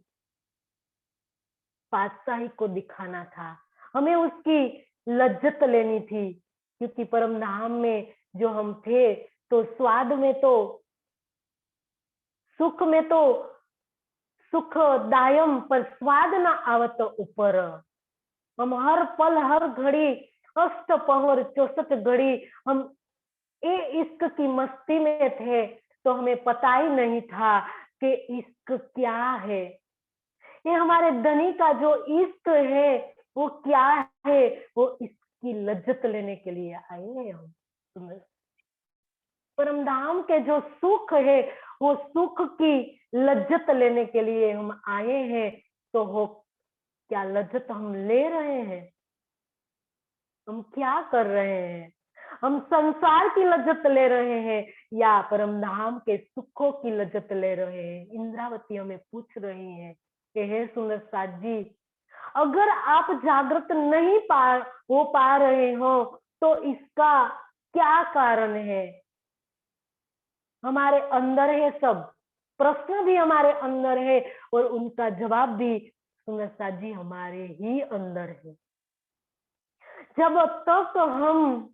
पातशाही को दिखाना था, हमें उसकी लज्जत लेनी थी, क्योंकि परम धाम में जो हम थे तो स्वाद में तो, सुख में तो सुखदायम, पर स्वाद न आवत ऊपर। हम हर पल हर घड़ी, अष्ट पहर 64 घड़ी हम ये इश्क की मस्ती में थे, तो हमें पता ही नहीं था कि इश्क क्या है। ये हमारे धनी का जो इश्क है वो क्या है, वो इसकी लज्जत लेने के लिए आए हैं हम। परम धाम के जो सुख है वो सुख की लज्जत लेने के लिए हम आए हैं, तो वो क्या लज्जत हम ले रहे हैं? हम क्या कर रहे हैं? हम संसार की लज्जत ले रहे हैं या परम धाम के सुखों की लज्जत ले रहे हैं? इंद्रावती हमें पूछ रही है कि हे सुंदर साथ जी, अगर आप जागृत नहीं हो पा रहे हो तो इसका क्या कारण है? हमारे अंदर है सब, प्रश्न भी हमारे अंदर है और उनका जवाब भी सुंदर साथ जी हमारे ही अंदर है। जब तक हम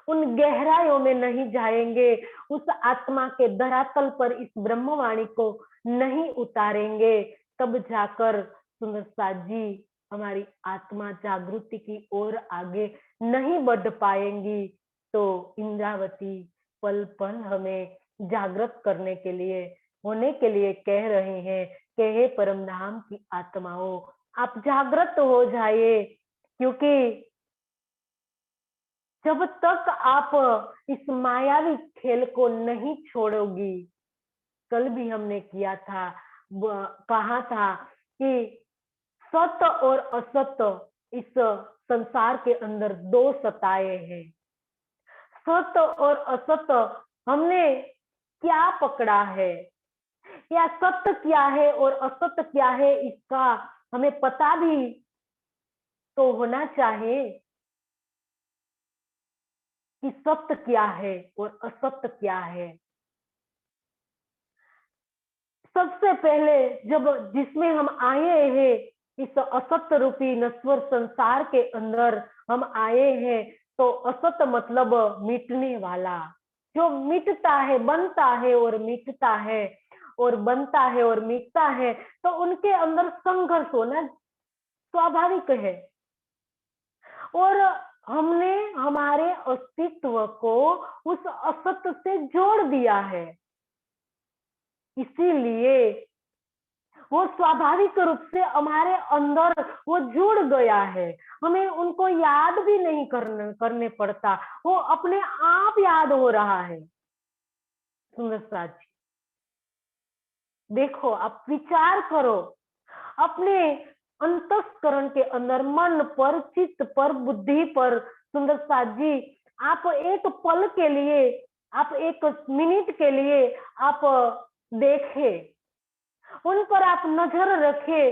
उन गहराइयों में नहीं जाएंगे, उस आत्मा के धरातल पर इस ब्रह्मवाणी को नहीं उतारेंगे, तब जाकर सुंदर साथ जी हमारी आत्मा जागृति की ओर आगे नहीं बढ़ पाएंगी। तो इंद्रावती पल पल हमें जागृत करने के लिए, होने के लिए कह रहे हैं कि हे परम धाम की आत्माओं, आप जागृत हो जाइए, क्योंकि जब तक आप इस मायावी खेल को नहीं छोड़ोगी, कल भी हमने किया था, कहा था कि सत्य और असत्य इस संसार के अंदर दो सत्ताएं हैं। सत्य और असत्य हमने क्या पकड़ा है, या सत्य क्या है और असत्य क्या है, इसका हमें पता भी तो होना चाहिए कि सत्य क्या है और असत्य क्या है। सबसे पहले जब जिसमें हम आए हैं, इस असत्य रूपी नश्वर संसार के अंदर हम आए हैं, तो असत्य मतलब मिटने वाला, जो मिटता है, बनता है और मिटता है, और बनता है और मिटता है, तो उनके अंदर संघर्ष होना स्वाभाविक है। और हमने हमारे अस्तित्व को उस असत्य से जोड़ दिया है, इसीलिए वो स्वाभाविक रूप से हमारे अंदर वो जुड़ गया है, हमें उनको याद भी नहीं करने पड़ता, वो अपने आप याद हो रहा है। सुंदर साथ जी, देखो, आप विचार करो अपने अंतस्करण के अंदर, मन पर, चित्त पर, बुद्धि पर। सुंदर साथ जी, आप एक पल के लिए, आप एक मिनट के लिए आप देखे, उन पर आप नजर रखे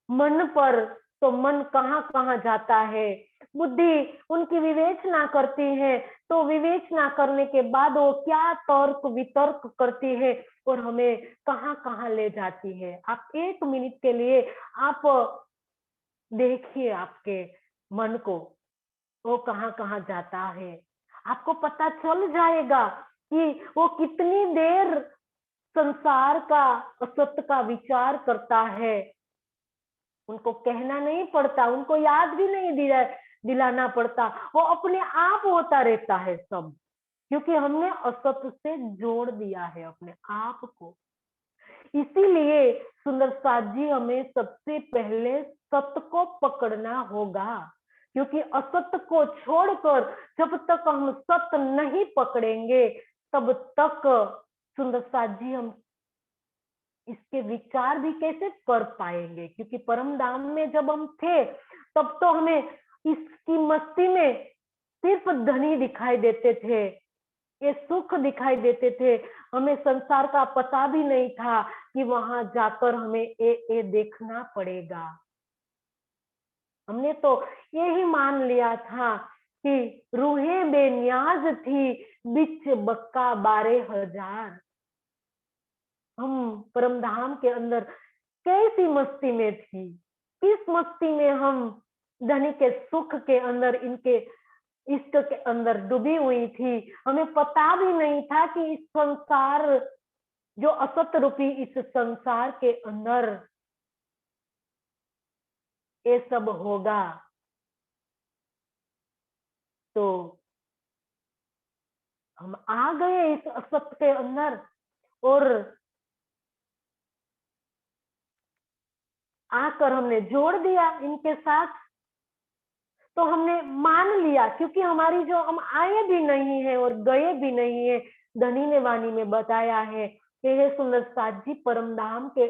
मन पर, तो मन कहाँ कहाँ जाता है। बुद्धि उनकी विवेचना करती है, तो विवेचना करने के बाद वो क्या तर्क वितर्क करती है और हमें कहाँ कहाँ ले जाती है। आप एक मिनट के लिए आप देखिए आपके मन को, वो कहाँ कहाँ जाता है, आपको पता चल जाएगा कि वो कितनी देर संसार का, असत्य का विचार करता है। उनको कहना नहीं पड़ता, उनको याद भी नहीं दिलाना पड़ता, वो अपने आप होता रहता है सब, क्योंकि हमने असत्य से जोड़ दिया है अपने आप को। इसीलिए सुंदर साथ जी, हमें सबसे पहले सत्य को पकड़ना होगा, क्योंकि असत्य को छोड़कर जब तक हम सत्य नहीं पकड़ेंगे, तब तक सुंदर साथ जी हम इसके विचार भी कैसे कर पाएंगे। क्योंकि परम धाम में जब हम थे, तब तो हमें इसकी मस्ती में सिर्फ धनी दिखाई देते थे, ये सुख दिखाई देते थे, हमें संसार का पता भी नहीं था कि वहां जाकर हमें ये देखना पड़ेगा। हमने तो यही मान लिया था कि रूहें बेनियाज थी, बिच बक्का 12,000। हम परमधाम के अंदर कैसी मस्ती में थी, किस मस्ती में हम धनी के सुख के अंदर, इनके इष्ट के अंदर डूबी हुई थी। हमें पता भी नहीं था कि इस संसार, जो असत रूपी इस संसार के अंदर ये सब होगा। तो हम आ गए इस असत के अंदर और आकर हमने जोड़ दिया इनके साथ। तो हमने मान लिया, क्योंकि हमारी जो, हम आए भी नहीं है और गए भी नहीं है। धनी ने वाणी में बताया है कि हे सुंदर साथ जी, परमधाम के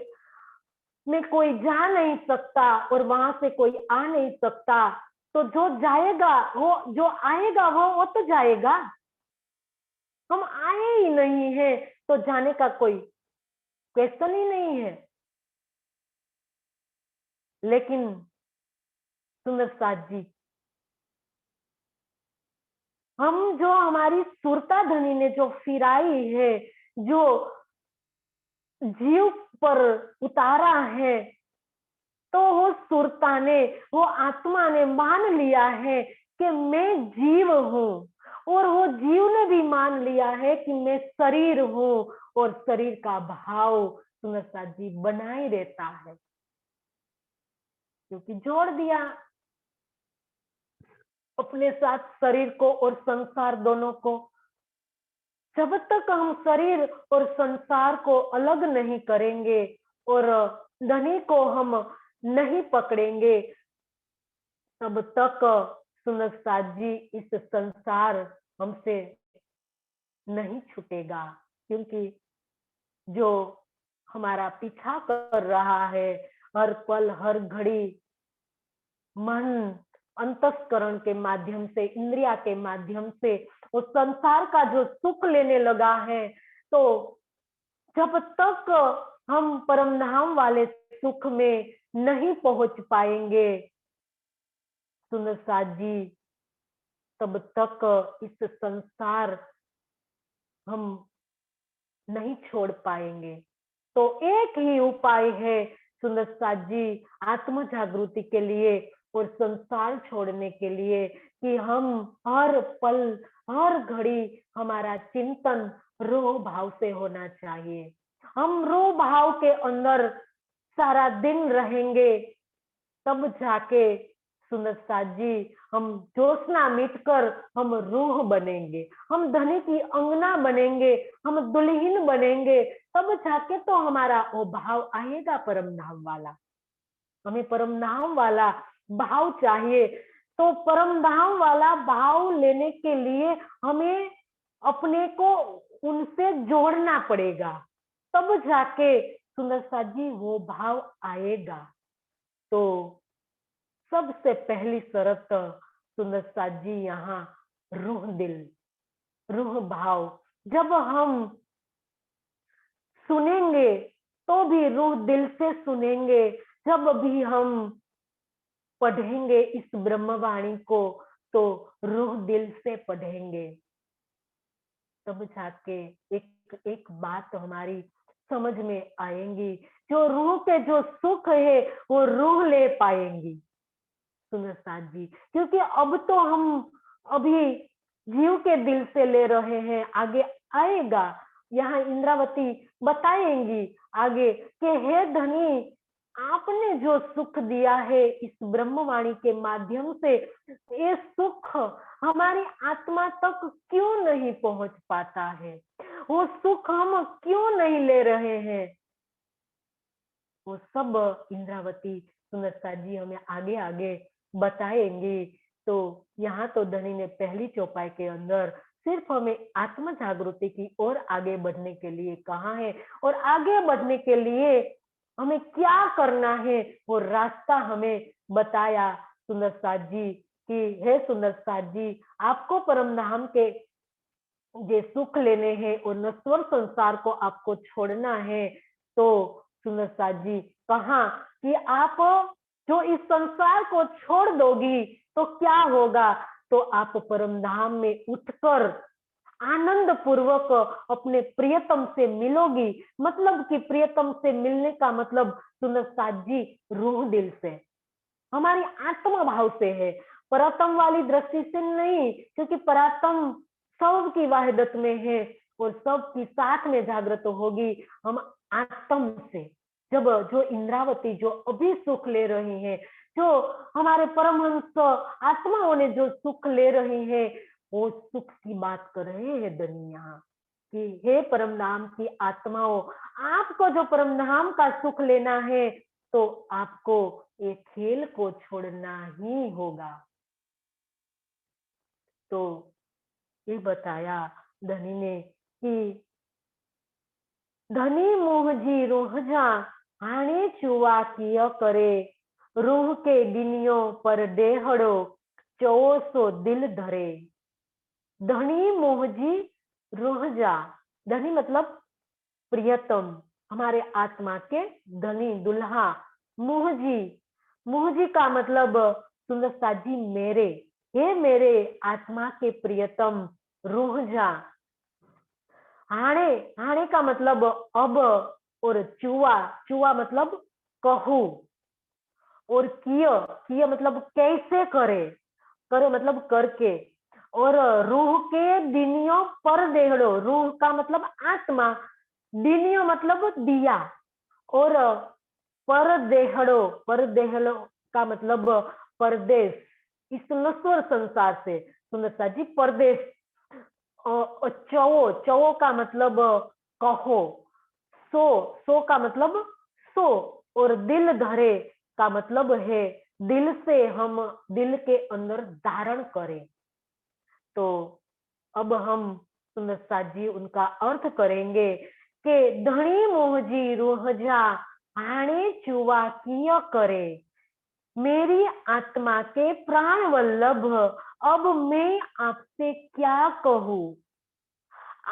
में कोई जा नहीं सकता और वहां से कोई आ नहीं सकता। तो जो जाएगा वो, जो आएगा वो तो जाएगा। हम आए ही नहीं है तो जाने का कोई क्वेश्चन ही नहीं है। लेकिन सुंदर साथ जी, हम जो हमारी सुरता धनी ने जो फिराई है, जो जीव पर उतारा है, तो वो सुरता ने, वो आत्मा ने मान लिया है कि मैं जीव हूं, और वो जीव ने भी मान लिया है कि मैं शरीर हूं, और शरीर का भाव सुंदर साथ जी बना ही रहता है, क्योंकि जोड़ दिया अपने साथ शरीर को और संसार दोनों को। जब तक हम शरीर और संसार को अलग नहीं करेंगे और धनी को हम नहीं पकड़ेंगे, तब तक सुंदर साथ जी इस संसार हमसे नहीं छूटेगा। क्योंकि जो हमारा पीछा कर रहा है हर पल हर घड़ी, मन अंतस्करण के माध्यम से, इंद्रिया के माध्यम से उस संसार का जो सुख लेने लगा है, तो जब तक हम परमधाम वाले सुख में नहीं पहुंच पाएंगे सुंदर साथ जी, तब तक इस संसार हम नहीं छोड़ पाएंगे। तो एक ही उपाय है सुंदर साथ जी, आत्म जागृति के लिए और संसार छोड़ने के लिए, कि हम हर पल हर घड़ी हमारा चिंतन रोह भाव से होना चाहिए। हम रोह भाव के अंदर सारा दिन रहेंगे, तब जाके सुंदर साथ जी हम जोशना मिटकर हम रूह बनेंगे, हम धनी की अंगना बनेंगे, हम दुल्हन बनेंगे, तब जाके तो हमारा वो भाव आएगा परम धाम वाला। हमें परम धाम वाला भाव चाहिए। तो परम धाम वाला भाव लेने के लिए हमें अपने को उनसे जोड़ना पड़ेगा, तब जाके सुंदर साथ जी वो भाव आएगा। तो सबसे पहली शर्त सुंदर साथ जी यहाँ रूह दिल, रूह भाव। जब हम सुनेंगे तो भी रूह दिल से सुनेंगे, जब भी हम पढ़ेंगे इस ब्रह्मवाणी को तो रूह दिल से पढ़ेंगे, तब जाके एक एक बात हमारी समझ में आएंगी। जो रूह के जो सुख है वो रूह ले पाएंगी सुंदर साथ जी। क्योंकि अब तो हम अभी जीव के दिल से ले रहे हैं, आगे आएगा। यहाँ इंद्रावती बताएंगी आगे कि हे धनी, आपने जो सुख दिया है इस ब्रह्मवाणी के माध्यम से, ये सुख हमारी आत्मा तक क्यों नहीं पहुंच पाता है, वो सुख हम क्यों नहीं ले रहे हैं, वो सब इंद्रावती सुंदरता जी हमें आगे आगे बताएंगी। तो यहाँ तो धनी ने पहली चौपाई के अंदर सिर्फ हमें आत्म जागृति की ओर आगे बढ़ने के लिए कहा है, और आगे बढ़ने के लिए हमें क्या करना है वो रास्ता हमें बताया सुंदर साथ जी, कि हे सुंदर साथ जी, आपको परम धाम के ये सुख लेने हैं और नश्वर संसार को आपको छोड़ना है, तो सुंदर साथ जी कहा कि आप जो इस संसार को छोड़ दोगी तो क्या होगा, तो आप परम धाम में उठकर आनंद पूर्वक अपने प्रियतम से मिलोगी। मतलब कि प्रियतम से मिलने का मतलब सुंदर साथ जी रूह दिल से, हमारी आत्मा भाव से है, परातम वाली दृष्टि से नहीं, क्योंकि परातम सब की वाहिदत में है और सब की साथ में जागृत होगी। हम आत्म से, जब जो इंद्रावती जो अभी सुख ले रही है, जो हमारे परमहंस आत्माओं ने जो सुख ले रही है, वो सुख की बात कर रहे हैं दुनिया कि हे परम धाम की आत्माओं, आपको जो परम धाम का सुख लेना है तो आपको ये खेल को छोड़ना ही होगा। तो ये बताया धनी ने कि धनी मोह जी रोहजा हाणे चुआ किया करे, रूह के दिनियों पर डेहड़ो चौसो दिल धरे। धनी मोह जी रोहजा, धनी मतलब प्रियतम, हमारे आत्मा के धनी दुल्हा। मुहजी, मुहजी का मतलब सुंदर साथ जी मेरे, हे मेरे आत्मा के प्रियतम रूह जा। हाणे, हाणे का मतलब अब, और चुआ, चुआ मतलब कहू, और किय, किय मतलब कैसे करे, करे मतलब करके, और रूह के दिनियों पर देहड़ो, रूह का मतलब आत्मा, दिनियों मतलब दिया, और परदेहड़ो, परदेहड़ो का मतलब परदेश, इस नश्वर संसार से सुंदरता जी परदेश। चवो, चवो का मतलब कहो, सो, सो का मतलब सो, और दिल धरे का मतलब है दिल से, हम दिल के अंदर धारण करें। तो अब हम सुंदरता जी उनका अर्थ करेंगे कि धनी मोहजी रोहजा हाणे चुवा किया करे, मेरी आत्मा के प्राण वल्लभ, अब मैं आपसे क्या कहूं।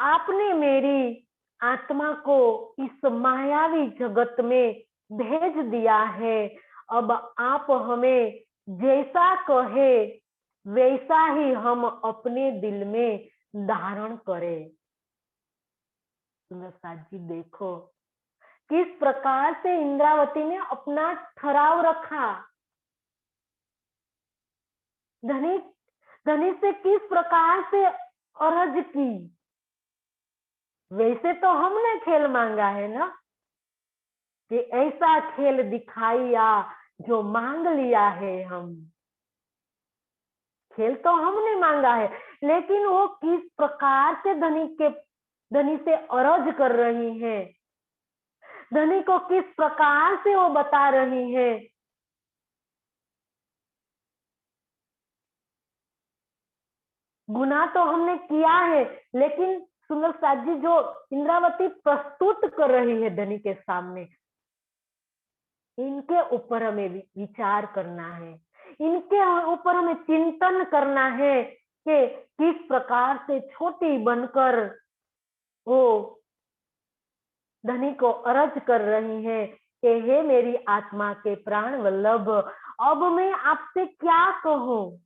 आपने मेरी आत्मा को इस मायावी जगत में भेज दिया है, अब आप हमें जैसा कहे वैसा ही हम अपने दिल में धारण करें। सुंदर जी देखो किस प्रकार से इंद्रावती ने अपना ठहराव रखा, धनी, धनी से किस प्रकार से अर्ज की। वैसे तो हमने खेल मांगा है ना, कि ऐसा खेल दिखाइया जो मांग लिया है हम, खेल तो हमने मांगा है, लेकिन वो किस प्रकार से धनी से अर्ज कर रही है, धनी को किस प्रकार से वो बता रही है। गुनाह तो हमने किया है, लेकिन सुंदर साथ जी जो इंद्रावती प्रस्तुत कर रही है धनी के सामने, इनके ऊपर हमें विचार करना है, इनके ऊपर हमें चिंतन करना है कि किस प्रकार से छोटी बनकर वो धनी को अर्ज कर रही है कि हे मेरी आत्मा के प्राण वल्लभ, अब मैं आपसे क्या कहूं,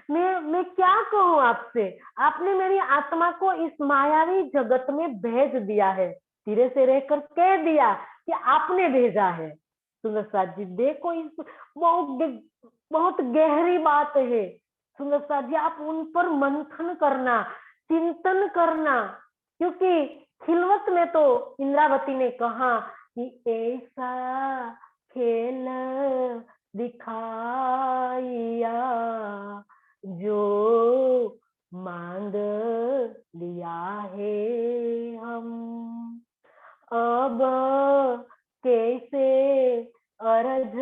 मैं क्या कहूं आपसे, आपने मेरी आत्मा को इस मायावी जगत में भेज दिया है, सिरे से रहकर कह दिया कि आपने भेजा है। सुंदर साथ जी देखो इस बहुत गहरी बात है। सुंदर साथ जी आप उन पर मंथन करना, चिंतन करना, क्योंकि खिलवत में तो इंद्रावती ने कहा कि ऐसा खेल दिखाइया जो मांग लिया है हम, अब कैसे अर्ज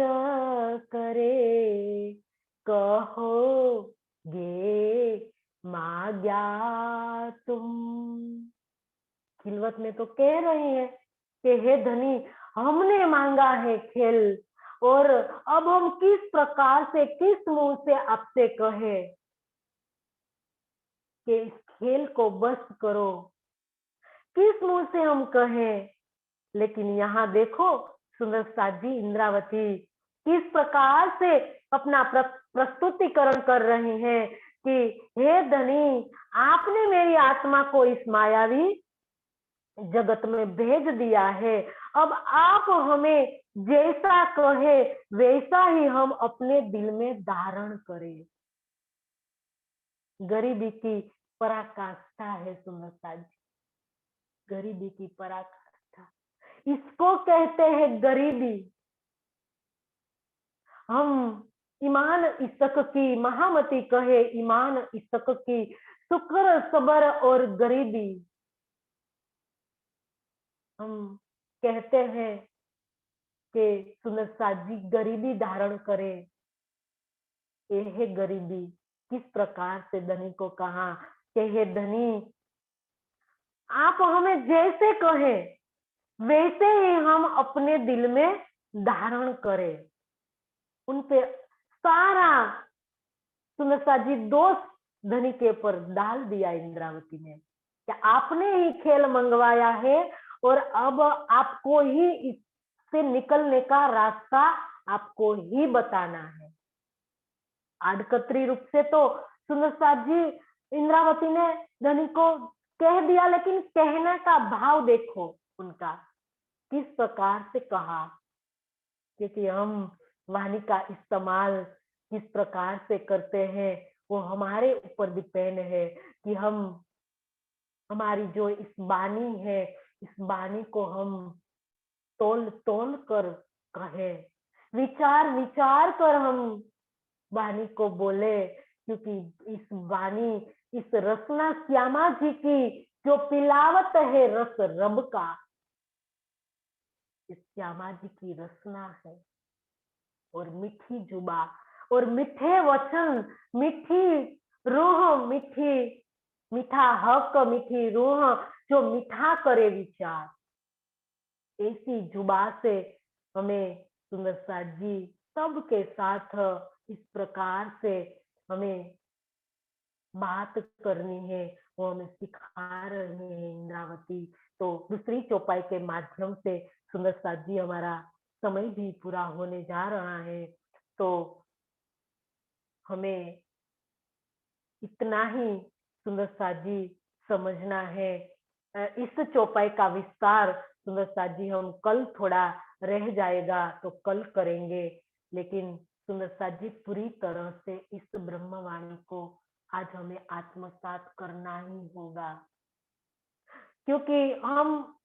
करे, कहोगे मांग्या तुम। खिलवत में तो कह रही है कि हे धनी हमने मांगा है खेल, और अब हम किस प्रकार से किस मुंह से आपसे कहे कि खेल को बस करो। किस मुंह से हम कहें, लेकिन यहाँ देखो सुंदर साथ जी इंद्रावती किस प्रकार से अपना प्रस्तुतिकरण कर रहे हैं कि हे धनी, आपने मेरी आत्मा को इस मायावी जगत में भेज दिया है। अब आप हमें जैसा कहे वैसा ही हम अपने दिल में धारण करें। गरीबी की पराकाष्ठा है सुंदरता जी, गरीबी की पराकाष्ठा, इसको कहते हैं गरीबी। हम ईमान इसक की महामती कहे, ईमान इसक की शुक्र सबर और गरीबी। हम कहते हैं कि सुंदर साथ जी गरीबी धारण करे। ये है गरीबी। किस प्रकार से धनी को कहा कि हे धनी, आप हमें जैसे कहें वैसे ही हम अपने दिल में धारण करें। उनपे सारा सुंदरता जी दोष धनी के ऊपर डाल दिया इंद्रावती ने कि आपने ही खेल मंगवाया है और अब आपको ही इससे निकलने का रास्ता आपको ही बताना है। आडकतरी रूप से तो सुंदरता जी इंद्रावती ने धनी को कह दिया, लेकिन कहने का भाव देखो उनका किस प्रकार से कहा, क्योंकि हम वाणी का इस्तेमाल किस प्रकार से करते हैं वो हमारे ऊपर डिपेंड है कि हम हमारी जो इस वाणी है इस वाणी को हम तोल तोल कर कहे, विचार विचार कर हम वाणी को बोले, क्योंकि इस वाणी इस रसना श्यामा जी की जो पिलावत है रस रब का, इस श्यामा जी की रसना है और मीठी जुबा और मीठे वचन, मीठी रूह, मीठा हक, मीठी रूह जो मीठा करे विचार, ऐसी जुबा से हमें सुंदर साथ जी सबके साथ इस प्रकार से हमें बात करनी है, वो हमें सिखा रहे हैं इंद्रावती। तो दूसरी चौपाई के माध्यम से सुंदर साथ जी हमारा समय भी पूरा होने जा रहा है, तो हमें इतना ही सुंदर साथ जी समझना है। इस चौपाई का विस्तार सुंदर साथ जी हम कल थोड़ा रह जाएगा तो कल करेंगे, लेकिन सुंदर साथ जी पूरी तरह से इस ब्रह्मवाणी को आज हमें आत्मसात करना ही होगा, क्योंकि हम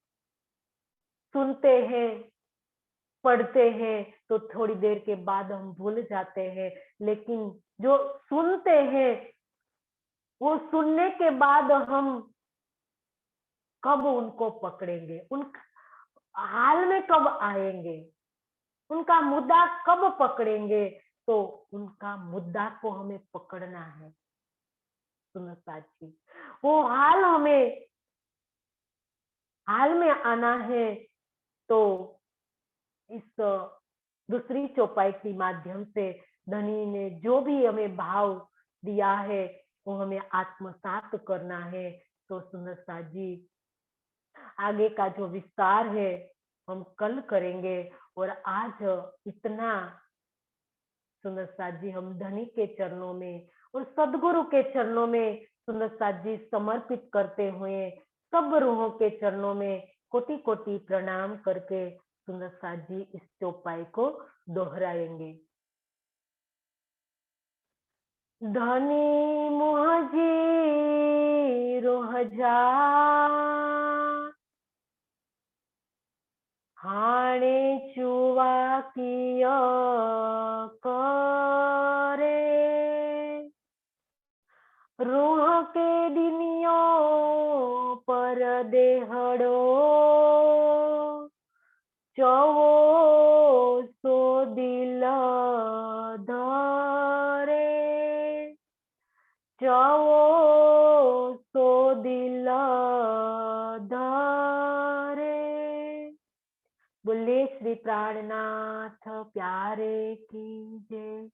सुनते हैं पढ़ते हैं तो थोड़ी देर के बाद हम भूल जाते हैं, लेकिन जो सुनते हैं वो सुनने के बाद हम कब उनको पकड़ेंगे, उन हाल में कब आएंगे, उनका मुद्दा कब पकड़ेंगे, तो उनका मुद्दा को हमें पकड़ना है सुनो साथी। वो हाल में आना है, तो इस दूसरी चौपाई के माध्यम से धनी ने जो भी हमें भाव दिया है वो हमें आत्मसात करना है। तो सुंदर साथ जी आगे का जो विस्तार है हम कल करेंगे, और आज इतना सुंदर साथ जी हम धनी के चरणों में और सदगुरु के चरणों में सुंदर साथ जी समर्पित करते हुए सब रूहों के चरणों में कोटि कोटि प्रणाम करके सुंदर साथ जी इस चौपाई को दोहराएंगे। धनी मुहजी रोह जा हाणे चुवा किया करे रूह के दिनियो पर देहड़ो चवो सो दिल धरे चवो सो दिल धरे। बोले श्री प्राणनाथ प्यारे